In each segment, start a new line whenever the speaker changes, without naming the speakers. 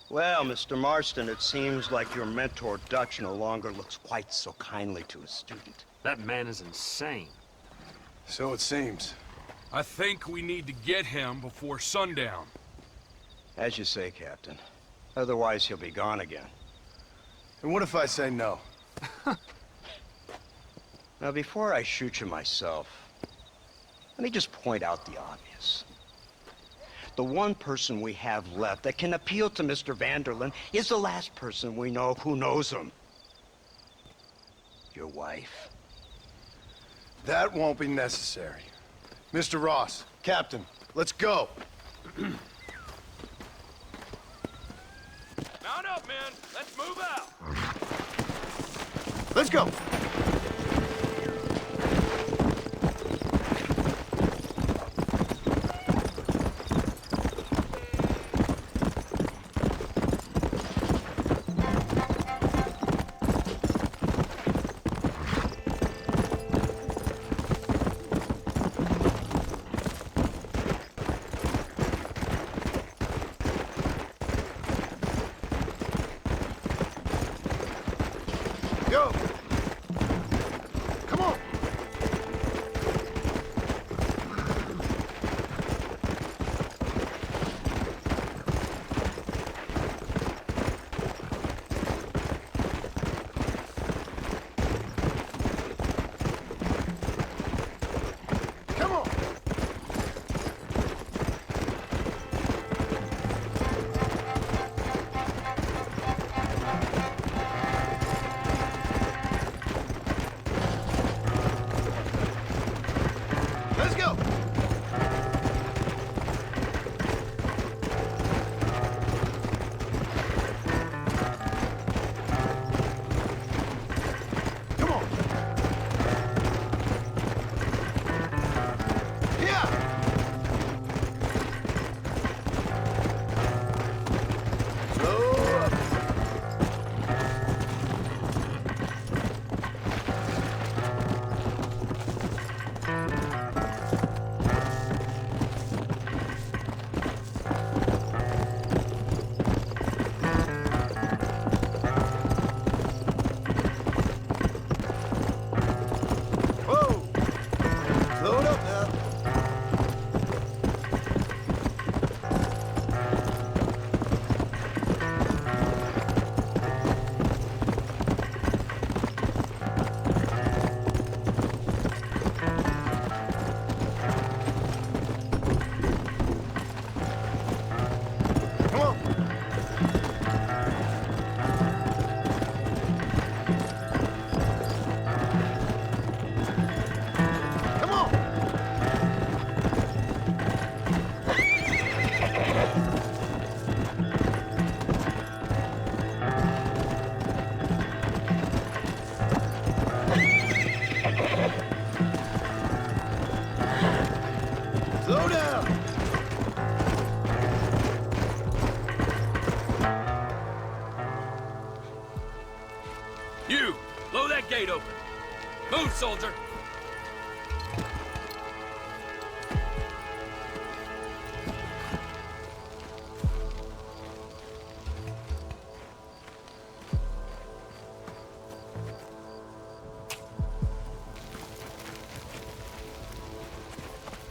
Well, Mr. Marston, it seems like your mentor Dutch no longer looks quite so kindly to his student.
That man is insane.
So it seems.
I think we need to get him before sundown.
As you say, Captain. Otherwise, he'll be gone again.
And what if I say no?
Now, before I shoot you myself, let me just point out the obvious. The one person we have left that can appeal to Mr. Vanderlyn is the last person we know who knows him. Your wife.
That won't be necessary. Mr. Ross, Captain, let's go.
Mount up, men. Let's move out.
Let's go. Go! Come on! Come on! Let's go! Come on! Yeah! Slow up. Whoa! Slow it up now. Come on. Come on. Slow down.
You, blow that gate open. Move, soldier.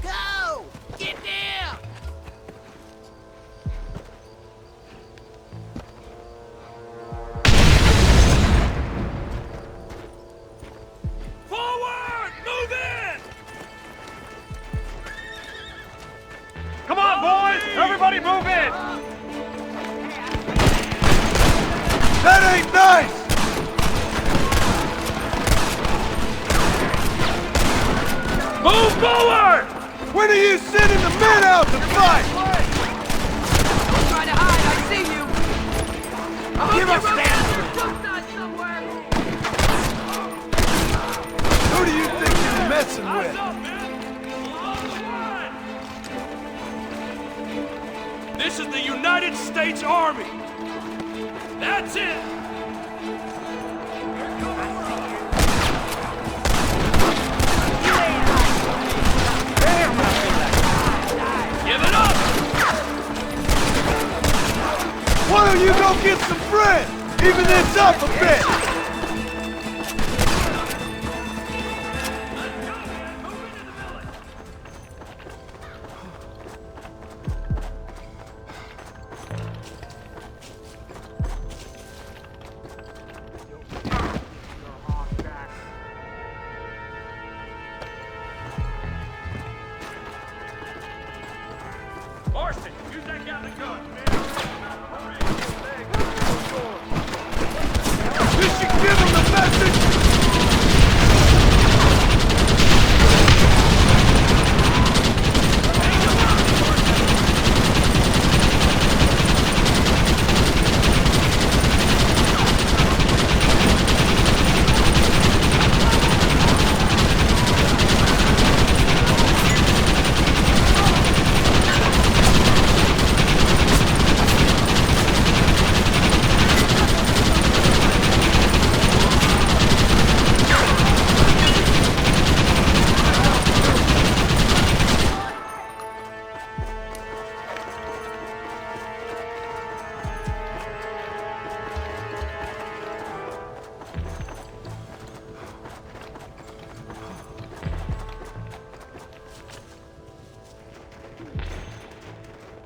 Go! Get down!
Forward! Move in!
Come on, boys! Everybody move in!
That ain't nice!
Move forward!
When are you sending the men out to fight?
Don't try to hide, I see you!
Give us Who do you think you're messing
Eyes
with?
up, men! Along the line! This is the United States Army! That's it! Give it up!
What till you go get some friends! Even this up a bit!
Marston, use that Gatling gun.
You should give them the message!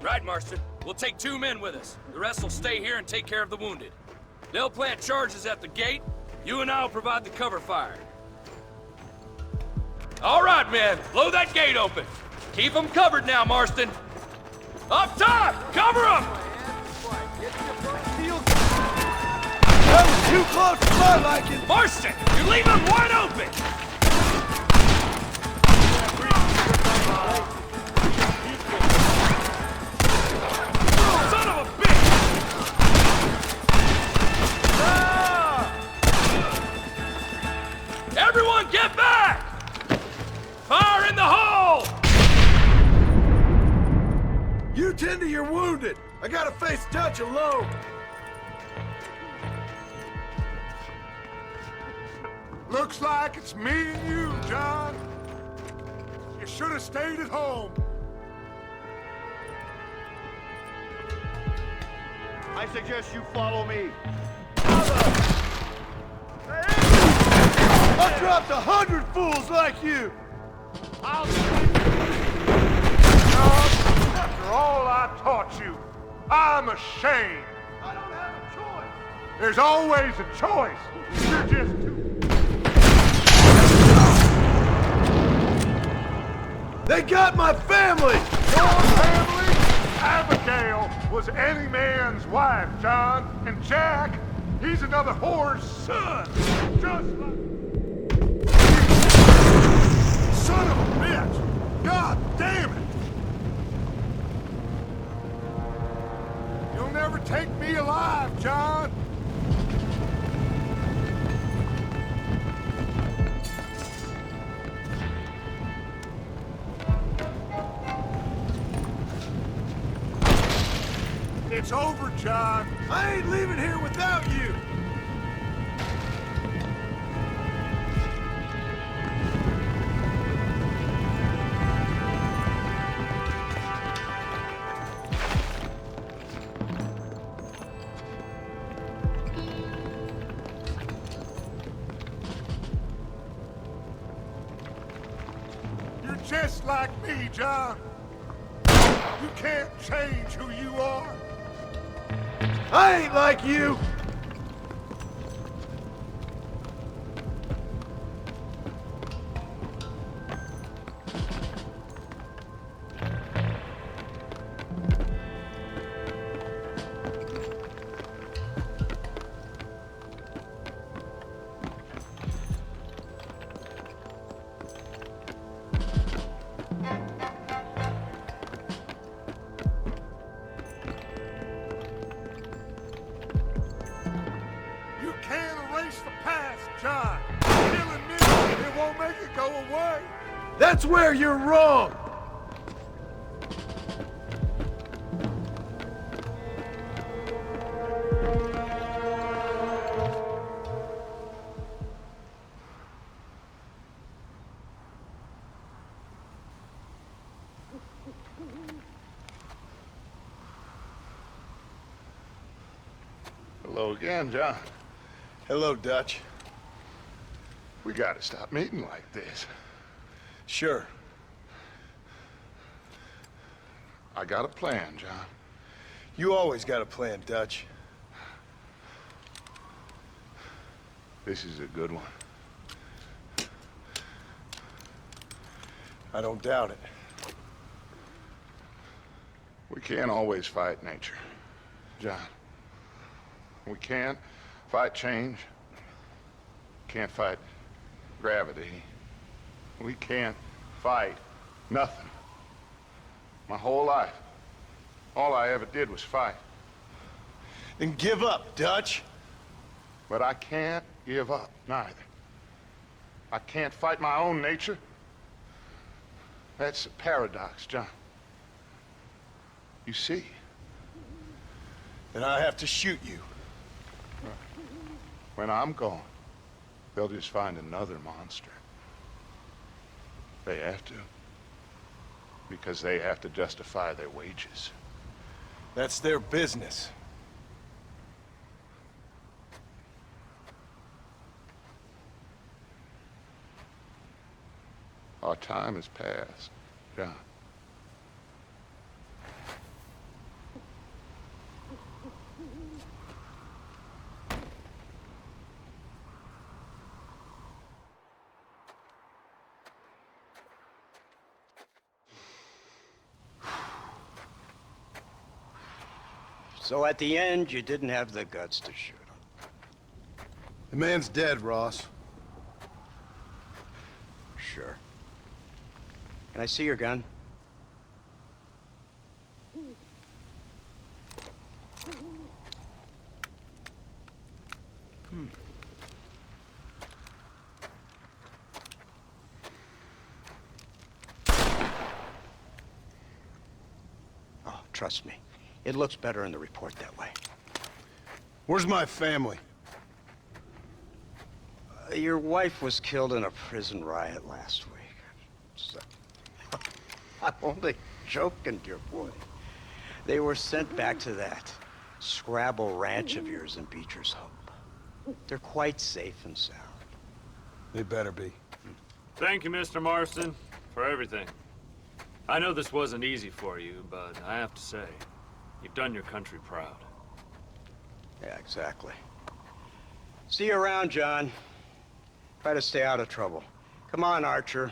Right, Marston. We'll take 2 men with us. The rest will stay here and take care of the wounded. They'll plant charges at the gate. You and I'll provide the cover fire. All right, men. Blow that gate open. Keep them covered now, Marston. Up top! Cover them!
That was too close for my liking!
Marston, you leave them wide open! Son of a bitch! Everyone get back! Fire in the hole!
You tend to your wounded! I gotta face Dutch alone!
Looks like it's me and you, John. You should have stayed at home.
I suggest you follow me.
I've dropped 100 fools like you!
John, after all I taught you, I'm ashamed.
I don't have a choice!
There's always a choice. You're just too...
They got my family!
Your family? Abigail was any man's wife, John. And Jack, he's another whore's son. Just like... Son of a bitch! God damn it! You'll never take me alive, John. It's over, John.
I ain't leaving here without you!
You're just like me, John. You can't change who you are.
I ain't like you!
You can't erase the past, John. Killing me, it won't make it go away.
That's where you're wrong!
Hello again, John.
Hello, Dutch.
We gotta stop meeting like this.
Sure.
I got a plan, John.
You always got a plan, Dutch.
This is a good one.
I don't doubt it.
We can't always fight nature, John. We can't fight change. Can't fight gravity. We can't fight nothing. My whole life, all I ever did was fight.
Then give up, Dutch.
But I can't give up, neither. I can't fight my own nature. That's a paradox, John. You see?
Then I have to shoot you.
When I'm gone, they'll just find another monster. They have to. Because they have to justify their wages.
That's their business.
Our time has passed, John.
So at the end, you didn't have the guts to shoot him.
The man's dead, Ross.
Sure. Can I see your gun? Oh, trust me. It looks better in the report that way.
Where's my family?
Your wife was killed in a prison riot last week. So, I'm only joking, dear boy. They were sent back to that Scrabble ranch of yours in Beecher's Hope. They're quite safe and sound.
They better be.
Thank you, Mr. Marston, for everything. I know this wasn't easy for you, but I have to say, you've done your country proud.
Yeah, exactly. See you around, John. Try to stay out of trouble. Come on, Archer.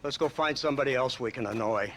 Let's go find somebody else we can annoy.